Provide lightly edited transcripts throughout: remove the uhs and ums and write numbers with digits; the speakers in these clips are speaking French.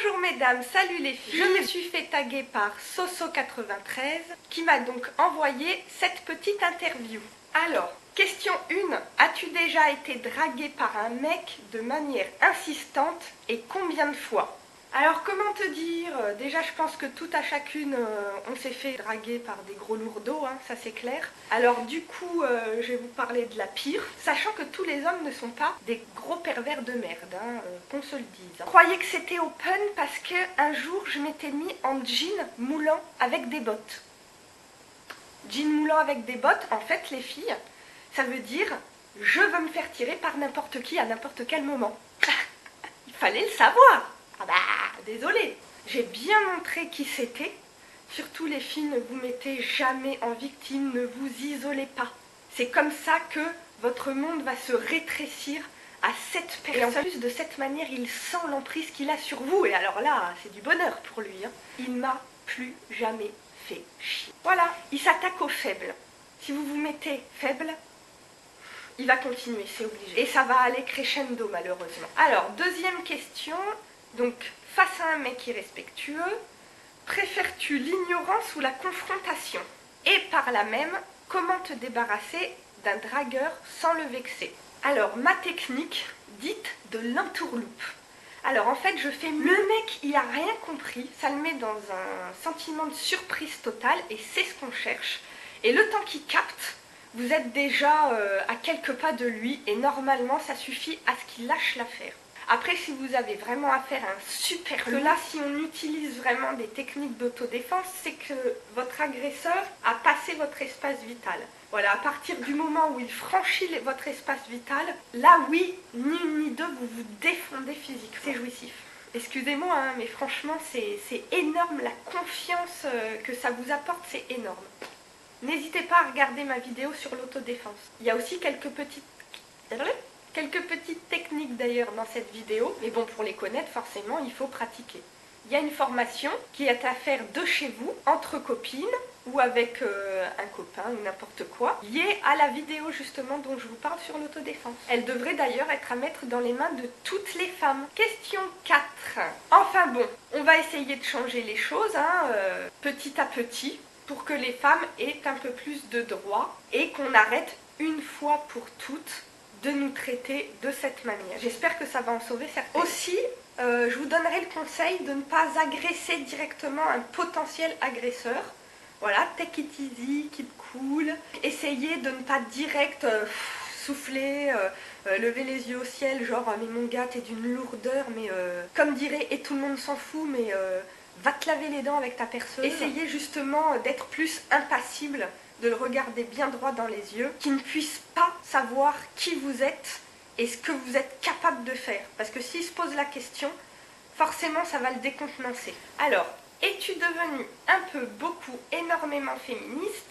Bonjour mesdames, salut les filles. Je me suis fait taguer par Soso93 qui m'a donc envoyé cette petite interview. Alors, question 1. As-tu déjà été draguée par un mec de manière insistante et combien de fois? Alors comment te dire, déjà je pense que tout à chacune on s'est fait draguer par des gros lourdeaux, hein, ça c'est clair. Alors du coup je vais vous parler de la pire, sachant que tous les hommes ne sont pas des gros pervers de merde, hein, qu'on se le dise. Je croyais que c'était open parce que un jour je m'étais mis en jean moulant avec des bottes. Jean moulant avec des bottes, en fait les filles, ça veut dire je veux me faire tirer par n'importe qui à n'importe quel moment. Il fallait le savoir. Ah bah, désolée. J'ai bien montré qui c'était. Surtout les filles, ne vous mettez jamais en victime, ne vous isolez pas. C'est comme ça que votre monde va se rétrécir à cette personne. Et en plus, de cette manière, il sent l'emprise qu'il a sur vous. Et alors là, c'est du bonheur pour lui. Hein. Il m'a plus jamais fait chier. Voilà, il s'attaque aux faibles. Si vous vous mettez faible, il va continuer, c'est obligé. Et ça va aller crescendo malheureusement. Alors, deuxième question. Donc, face à un mec irrespectueux, préfères-tu l'ignorance ou la confrontation? Et par là même, comment te débarrasser d'un dragueur sans le vexer? Alors, ma technique, dite de l'entourloupe. Alors en fait, je fais le mec, il a rien compris, ça le met dans un sentiment de surprise totale et c'est ce qu'on cherche. Et le temps qu'il capte, vous êtes déjà à quelques pas de lui et normalement, ça suffit à ce qu'il lâche l'affaire. Après, si vous avez vraiment affaire à un super loup, là, si on utilise vraiment des techniques d'autodéfense, c'est que votre agresseur a passé votre espace vital. Voilà, à partir du moment où il franchit votre espace vital, là, oui, ni une ni deux, vous vous défendez physiquement. C'est jouissif. Excusez-moi, hein, mais franchement, c'est énorme. La confiance que ça vous apporte, c'est énorme. N'hésitez pas à regarder ma vidéo sur l'autodéfense. Il y a aussi quelques petites techniques d'ailleurs dans cette vidéo, mais bon, pour les connaître, forcément, il faut pratiquer. Il y a une formation qui est à faire de chez vous, entre copines, ou avec un copain, ou n'importe quoi, liée à la vidéo justement dont je vous parle sur l'autodéfense. Elle devrait d'ailleurs être à mettre dans les mains de toutes les femmes. Question 4. Enfin bon, on va essayer de changer les choses, hein, petit à petit, pour que les femmes aient un peu plus de droits, et qu'on arrête une fois pour toutes de nous traiter de cette manière. J'espère que ça va en sauver certaines. Aussi, je vous donnerai le conseil de ne pas agresser directement un potentiel agresseur. Voilà, take it easy, keep cool. Essayez de ne pas direct souffler, lever les yeux au ciel, genre mais mon gars t'es d'une lourdeur, mais comme dirait et tout le monde s'en fout, mais va te laver les dents avec ta perceuse. Essayez justement d'être plus impassible, de le regarder bien droit dans les yeux, qu'il ne puisse pas savoir qui vous êtes et ce que vous êtes capable de faire. Parce que s'il se pose la question, forcément ça va le décontenancer. Alors, es-tu devenue un peu, beaucoup, énormément féministe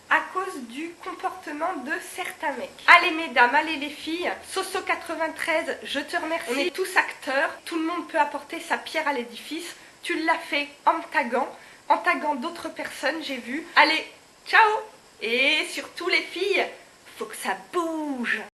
à cause du comportement de certains mecs? Allez mesdames, allez les filles, Soso93, je te remercie. On est tous acteurs, tout le monde peut apporter sa pierre à l'édifice. Tu l'as fait en taguant d'autres personnes, j'ai vu. Allez, ciao! Et surtout les filles, faut que ça bouge!